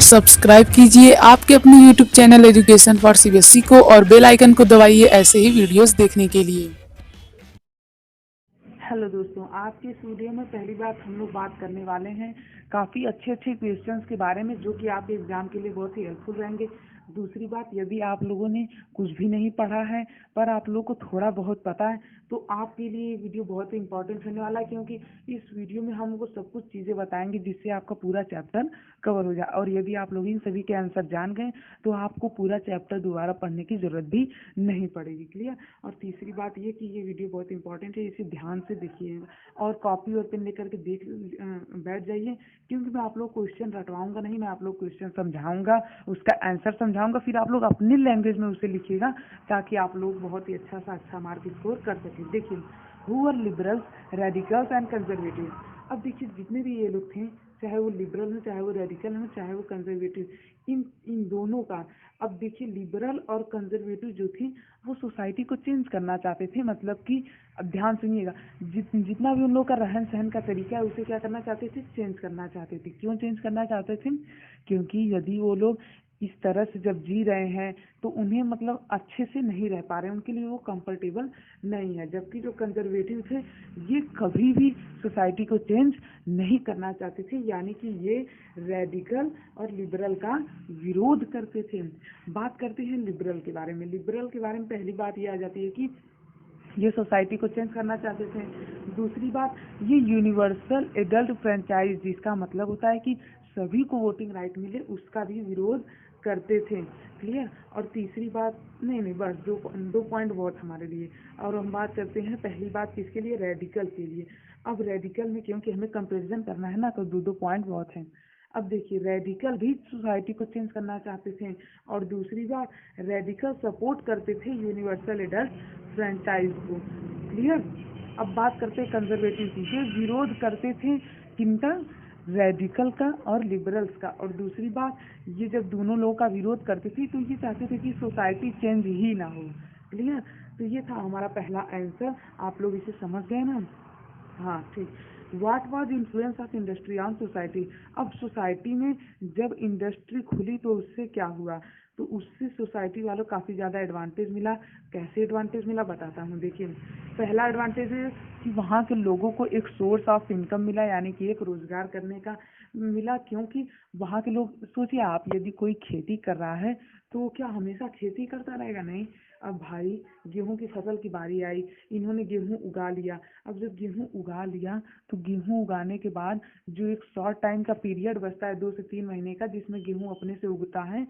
Subscribe कीजिए आपके अपने YouTube channel education for CBSE को और बेल आइकन को दबाइए ऐसे ही वीडियोस देखने के लिए। हेलो दोस्तों, आज के इस वीडियो में पहली बात हम लोग बात करने वाले हैं काफ़ी अच्छे क्वेश्चंस के बारे में जो कि आपके एग्जाम के लिए बहुत ही हेल्पफुल रहेंगे। दूसरी बात, यदि आप लोगों ने कुछ भी नहीं पढ़ा है पर आप लोगों को थोड़ा बहुत पता है तो आपके लिए ये वीडियो बहुत ही इंपॉर्टेंट होने वाला है, क्योंकि इस वीडियो में हम वो सब कुछ चीज़ें बताएंगे जिससे आपका पूरा चैप्टर कवर हो जाए। और यदि आप लोग इन सभी के आंसर जान गए तो आपको पूरा चैप्टर दोबारा पढ़ने की ज़रूरत भी नहीं पड़ेगी। क्लियर। और तीसरी बात ये कि ये वीडियो बहुत इंपॉर्टेंट है, इसे ध्यान से देखिएगा और कॉपी और पेन लेकर के बैठ जाइए, क्योंकि मैं आप लोग क्वेश्चन रटवाऊंगा नहीं, मैं आप लोग क्वेश्चन समझाऊंगा, उसका आंसर समझाऊंगा, फिर आप लोग अपनी लैंग्वेज में उसे लिखिएगा ताकि आप लोग बहुत ही अच्छा मार्क स्कोर कर सकें। देखिए, who are liberals, radicals and conservative. अब देखिए, जितने भी ये लोग थे, चाहे वो लिबरल हो, चाहे वो रेडिकल हो, चाहे वो कंजर्वेटिव, इन इन दोनों का, अब देखिए, लिबरल और कंजर्वेटिव जो थी वो सोसाइटी को चेंज करना चाहते थे। मतलब कि अब ध्यान सुनिएगा, जितना भी उन लोगों का रहन सहन का तरीका है उसे क्या करना चाहते थे, चेंज करना चाहते थे। क्यों चेंज करना चाहते थे? क्योंकि यदि वो लोग इस तरह से जब जी रहे हैं तो उन्हें मतलब अच्छे से नहीं रह पा रहे हैं, उनके लिए वो कंफर्टेबल नहीं है। जबकि जो कंजर्वेटिव थे ये कभी भी सोसाइटी को चेंज नहीं करना चाहते थे, यानी कि ये रेडिकल और लिबरल का विरोध करते थे। बात करते हैं लिबरल के बारे में। लिबरल के बारे में पहली बात ये आ जाती है कि ये सोसाइटी को चेंज करना चाहते थे। दूसरी बात, ये यूनिवर्सल एडल्ट फ्रेंचाइज, जिसका मतलब होता है कि सभी को वोटिंग राइट मिले, उसका भी विरोध करते थे। क्लियर। और तीसरी बात, नहीं बस दो पॉइंट बहुत हमारे लिए। और हम बात करते हैं पहली बात किसके लिए, रेडिकल के लिए। अब रेडिकल में क्योंकि हमें कंपेरिजन करना है ना, तो दो पॉइंट बहुत हैं। अब देखिए, रेडिकल भी सोसाइटी को चेंज करना चाहते थे, और दूसरी बात, रेडिकल सपोर्ट करते थे यूनिवर्सल एडल्ट फ्रेंचाइज को। क्लियर। अब बात करते हैं कंजर्वेटिव की, जो विरोध करते थे किनका, रेडिकल का और लिबरल्स का। और दूसरी बात, ये जब दोनों लोगों का विरोध करते थे तो ये चाहते थे कि सोसाइटी चेंज ही ना हो। क्लियर। तो ये था हमारा पहला आंसर, आप लोग इसे समझ गए ना? हाँ, ठीक। What was influence of industry on society. अब सोसाइटी में जब इंडस्ट्री खुली तो उससे क्या हुआ, तो उससे सोसाइटी वालों को काफ़ी ज़्यादा एडवांटेज मिला। कैसे एडवांटेज मिला बताता हूँ। देखिए, पहला एडवांटेज है कि वहाँ के लोगों को एक सोर्स ऑफ इनकम मिला, यानी कि एक रोजगार करने का मिला। क्योंकि वहाँ के लोग, सोचिए आप, यदि कोई खेती कर रहा है तो क्या हमेशा खेती करता रहेगा? नहीं। अब भाई, गेहूं की फसल की बारी आई, इन्होंने गेहूं उगा लिया। अब जब गेहूं उगा लिया तो गेहूं उगाने के बाद जो एक शॉर्ट टाइम का पीरियड बचता है 2 से 3 महीने का, जिसमें गेहूं अपने से उगता है,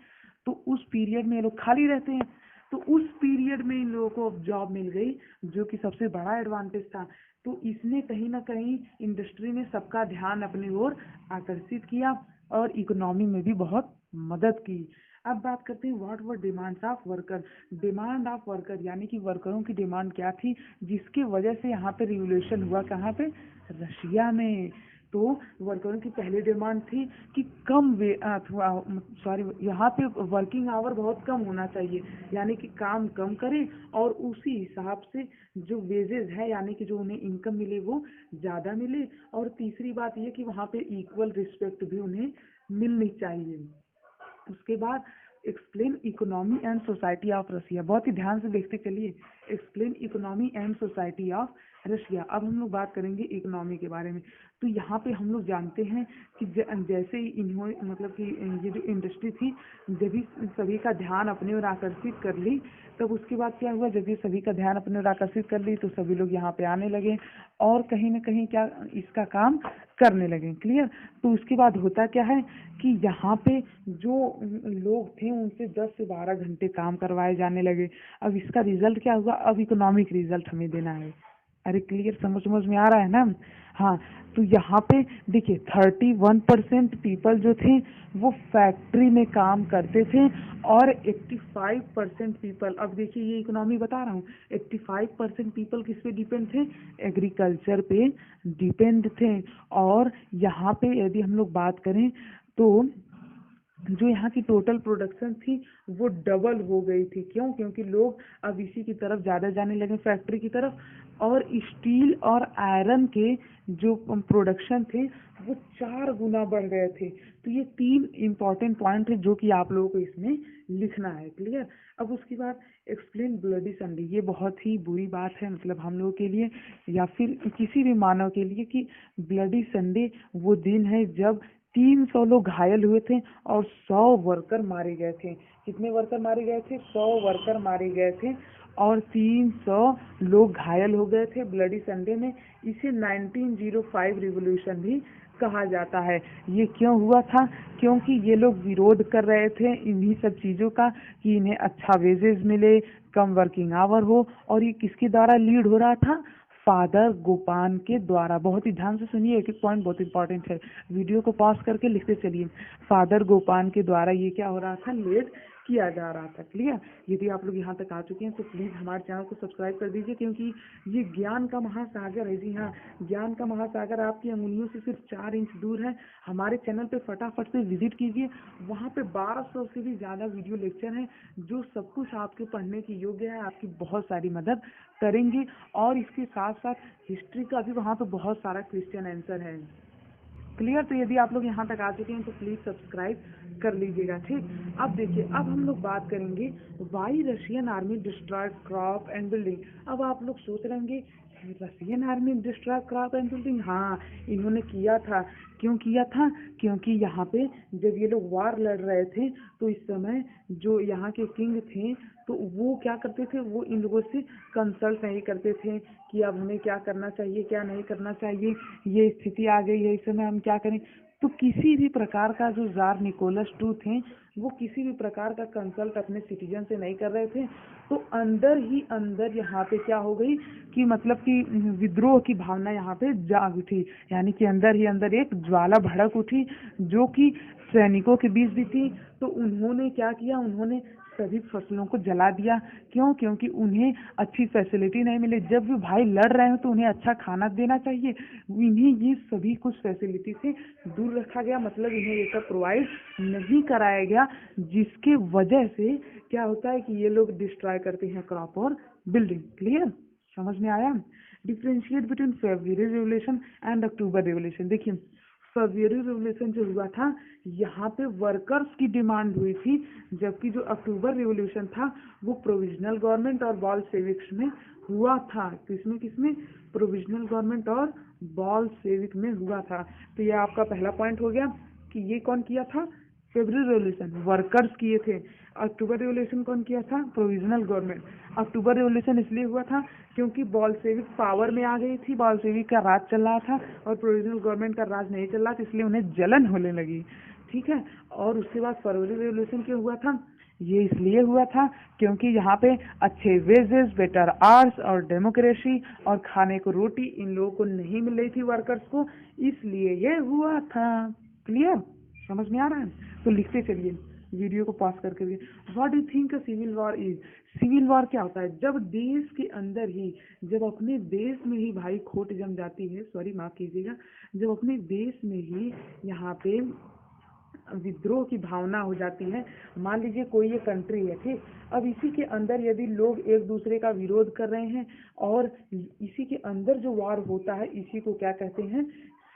तो उस पीरियड में ये लोग खाली रहते हैं। तो उस पीरियड में इन लोगों को जॉब मिल गई, जो कि सबसे बड़ा एडवांटेज था। तो इसने कहीं ना कहीं इंडस्ट्री में सबका ध्यान अपनी ओर आकर्षित किया और इकोनॉमी में भी बहुत मदद की। अब बात करते हैं what were demands of worker. Demand of worker यानी कि वर्करों की डिमांड क्या थी, जिसकी वजह से यहाँ पे रिवोल्यूशन हुआ। कहाँ पे? रशिया में। तो वर्करों की पहली डिमांड थी कि कम वे सॉरी, यहाँ पे वर्किंग आवर बहुत कम होना चाहिए, यानी कि काम कम करें और उसी हिसाब से जो वेजेस है, यानी कि जो उन्हें इनकम मिले वो ज़्यादा मिले। और तीसरी बात ये कि वहाँ पे इक्वल रिस्पेक्ट भी उन्हें मिलनी चाहिए। उसके बाद, explain economy and society of Russia. बहुत ही ध्यान से देखते चलिए, explain economy and society of Russia. अब हम लोग बात करेंगे इकोनॉमी के बारे में। तो यहाँ पे हम लोग जानते हैं कि जैसे ही इन्होंने, मतलब कि ये जो इंडस्ट्री थी, जब भी सभी का ध्यान अपने ओर आकर्षित कर ली, तब उसके बाद क्या हुआ, जब ये सभी का ध्यान अपने ओर आकर्षित कर ली तो सभी लोग यहाँ पे आने लगे और कहीं ना कहीं क्या, इसका काम करने लगे। क्लियर। तो उसके बाद होता क्या है कि यहाँ पे जो लोग थे उनसे 10 से 12 घंटे काम करवाए जाने लगे। अब इसका रिजल्ट क्या हुआ, अब इकोनॉमिक रिजल्ट हमें देना है। अरे क्लियर, समझ में आ रहा है ना? हाँ। तो यहाँ पे देखिए, 31% पीपल जो थे वो फैक्ट्री में काम करते थे और 85% पीपल, अब देखिए ये इकोनॉमी बता रहा हूँ, 85% पीपल किस पे डिपेंड थे, एग्रीकल्चर पे डिपेंड थे। और यहाँ पे यदि हम लोग बात करें तो जो यहाँ की टोटल प्रोडक्शन थी वो डबल हो गई थी। क्यों? क्योंकि लोग अब इसी की तरफ ज़्यादा जाने लगे, फैक्ट्री की तरफ, और स्टील और आयरन के जो प्रोडक्शन थे वो 4 गुना बढ़ गए थे। तो ये 3 इम्पॉर्टेंट पॉइंट है जो कि आप लोगों को इसमें लिखना है। क्लियर? अब उसके बाद एक्सप्लेन ब्लडी संडे। ये बहुत ही बुरी बात है, मतलब हम लोगों के लिए या फिर किसी भी मानव के लिए, कि ब्लडी संडे वो दिन है जब 300 लोग घायल हुए थे और 100 वर्कर मारे गए थे। कितने वर्कर मारे गए थे? 100 वर्कर मारे गए थे और 300 लोग घायल हो गए थे ब्लडी संडे में। इसे 1905 रिवॉल्यूशन भी कहा जाता है। ये क्यों हुआ था? क्योंकि ये लोग विरोध कर रहे थे इन्हीं सब चीज़ों का, कि इन्हें अच्छा वेजेस मिले, कम वर्किंग आवर हो। और ये किसके द्वारा लीड हो रहा था? फादर गोपान के द्वारा। बहुत ही ध्यान से सुनिए, एक एक पॉइंट बहुत इंपॉर्टेंट है, वीडियो को पॉज करके लिखते चलिए। फादर गोपान के द्वारा ये क्या हो रहा था? लीड किया जा रहा था। क्लियर? यदि आप लोग यहाँ तक आ चुके हैं तो प्लीज़ हमारे चैनल को सब्सक्राइब कर दीजिए, क्योंकि ये ज्ञान का महासागर है। जी हाँ, ज्ञान का महासागर आपकी अंगुलियों से सिर्फ 4 इंच दूर है। हमारे चैनल पे फटाफट से विजिट कीजिए, वहाँ पे 1200 से भी ज़्यादा वीडियो लेक्चर हैं जो सब कुछ आपके पढ़ने की योग्य है, आपकी बहुत सारी मदद करेंगे। और इसके साथ साथ हिस्ट्री का भी वहाँ पे बहुत सारा क्वेश्चन आंसर है। क्लियर? तो यदि आप लोग यहाँ तक आ चुके हैं तो प्लीज़ सब्सक्राइब कर लीजिएगा। ठीक, अब देखिए, अब हम लोग बात करेंगे why Russian army destroy crop and building. अब आप लोग सोच रहे होंगे Russian army destroy crop and building, हाँ इन्होंने किया था। क्यों किया था? क्योंकि यहाँ पे जब ये लोग वार लड़ रहे थे तो इस समय जो यहाँ के किंग थे तो वो क्या करते थे? वो इन लोगों से कंसल्ट नहीं करते थे कि अब हमें क्या करना चाहिए, क्या नहीं करना चाहिए, ये स्थिति आ गई है, इस समय हम क्या करें। तो किसी भी प्रकार का, जो जार निकोलस टू थे, वो किसी भी प्रकार का कंसल्ट अपने सिटीजन से नहीं कर रहे थे। तो अंदर ही अंदर यहाँ पे क्या हो गई कि मतलब कि विद्रोह की भावना यहाँ पे जाग उठी, यानी कि अंदर ही अंदर एक ज्वाला भड़क उठी जो कि सैनिकों के बीच भी थी। तो उन्होंने क्या किया? उन्होंने सभी फसलों को जला दिया। क्यों? क्योंकि उन्हें अच्छी फैसिलिटी नहीं मिली। जब भी भाई लड़ रहे हो तो उन्हें अच्छा खाना देना चाहिए, इन्हें ये सभी कुछ फैसिलिटी से दूर रखा गया, मतलब इन्हें ये सब प्रोवाइड नहीं कराया गया, जिसके वजह से क्या होता है कि ये लोग डिस्ट्रॉय करते हैं क्रॉप और बिल्डिंग। क्लियर? समझ में आया? Differentiate between February revolution and October revolution. देखिए, फरवरी रेवोल्यूशन जो हुआ था यहाँ पे वर्कर्स की डिमांड हुई थी, जबकि जो अक्टूबर रेवोल्यूशन था वो प्रोविजनल गवर्नमेंट और बॉल्शेविक्स में हुआ था। किसमें किसमें? प्रोविजनल गवर्नमेंट और बॉल्शेविक में हुआ था। तो ये आपका पहला पॉइंट हो गया कि ये कौन किया था? फरवरी रेवोल्यूशन वर्कर्स किए थे। अक्टूबर रेवोल्यूशन कौन किया था? Provisional government. अक्टूबर रेवोल्यूशन इसलिए हुआ था क्योंकि बॉल्शेविक पावर में आ गई थी, बॉल्शेविक का राज चल रहा था और प्रोविजनल गवर्नमेंट का राज नहीं चल रहा था, इसलिए उन्हें जलन होने लगी। ठीक है? और उसके बाद फरवरी रेवोल्यूशन क्यों हुआ था? ये इसलिए हुआ था क्योंकि यहाँ पे अच्छे वेजेस, बेटर आवर्स और डेमोक्रेसी और खाने को रोटी इन लोगों को नहीं मिल रही थी वर्कर्स को, इसलिए ये हुआ था। क्लियर? समझ में आ रहा है? तो लिखते चलिए, वीडियो को पॉज करके भी। What do think civil war is? Civil war क्या होता है? जब देश के अंदर ही, जब अपने देश में ही भाई खोट जम जाती है, सॉरी माफ कीजिएगा, जब अपने देश में ही यहाँ पे विद्रोह की भावना हो जाती है। मान लीजिए कोई ये कंट्री है, ठीक, अब इसी के अंदर यदि लोग एक दूसरे का विरोध कर रहे हैं और इसी के अंदर जो वार होता है, इसी को क्या कहते हैं?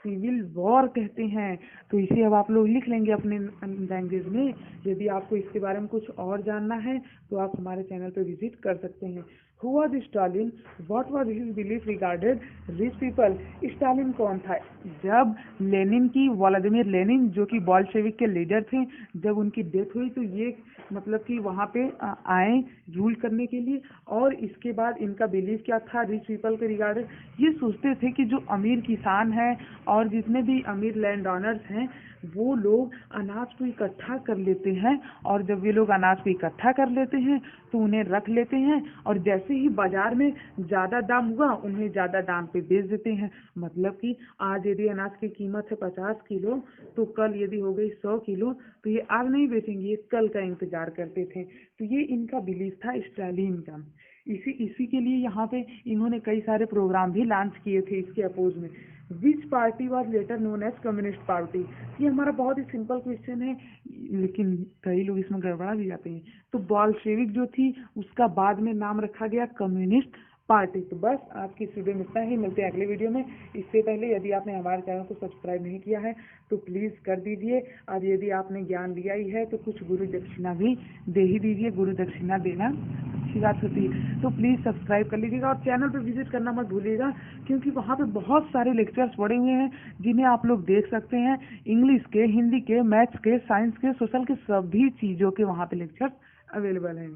सिविल वॉर कहते हैं। तो इसे अब आप लोग लिख लेंगे अपने लैंग्वेज में। यदि आपको इसके बारे में कुछ और जानना है तो आप हमारे चैनल पर विजिट कर सकते हैं। Who was Stalin? What was his belief regarded rich people? Stalin कौन था? जब लेनिन की, व्लादिमीर लेनिन जो कि बॉल्शेविक के लीडर थे, जब उनकी डेथ हुई तो ये मतलब कि वहाँ पे आए रूल करने के लिए। और इसके बाद इनका बिलीफ क्या था रिच पीपल के रिगार्डेड? ये सोचते थे कि जो अमीर किसान हैं और जितने भी अमीर लैंड ओनर्स हैं वो लोग अनाज को इकट्ठा कर लेते हैं, और जब ये लोग अनाज को इकट्ठा कर लेते हैं तो उन्हें रख लेते हैं, और जैसे ही बाजार में ज़्यादा दाम हुआ उन्हें ज़्यादा दाम पे बेच देते हैं। मतलब कि आज यदि अनाज की कीमत है 50 किलो तो कल यदि हो गई 100 किलो तो ये आज नहीं बेचेंगे, ये कल का इंतजार करते थे। तो ये इनका बिलीफ था स्टालिन का। इसी के लिए यहाँ पे इन्होंने कई सारे प्रोग्राम भी लॉन्च किए थे इसके अपोज में। Which party was later known as communist party. ये हमारा बहुत ही सिंपल क्वेश्चन है, लेकिन कई लोग इसमें गड़बड़ा भी जाते हैं। तो बॉल्शेविक जो थी उसका बाद में नाम रखा गया कम्युनिस्ट पार्टी। तो बस आज की इस वीडियो में इतना ही, मिलते हैं अगले वीडियो में। इससे पहले यदि आपने हमारे चैनल को सब्सक्राइब नहीं किया है तो प्लीज़ कर दीजिए, और यदि आपने ज्ञान लिया ही है तो कुछ गुरु दक्षिणा भी दे ही दीजिए। गुरु दक्षिणा देना अच्छी बात होती है, तो प्लीज़ सब्सक्राइब कर लीजिएगा और चैनल पर विजिट करना मत भूलिएगा, क्योंकि वहाँ पे बहुत सारे लेक्चर्स पड़े हुए हैं जिन्हें आप लोग देख सकते हैं। इंग्लिश के, हिंदी के, मैथ्स के, साइंस के, सोशल के, सभी चीज़ों के वहाँ पे लेक्चर्स अवेलेबल हैं।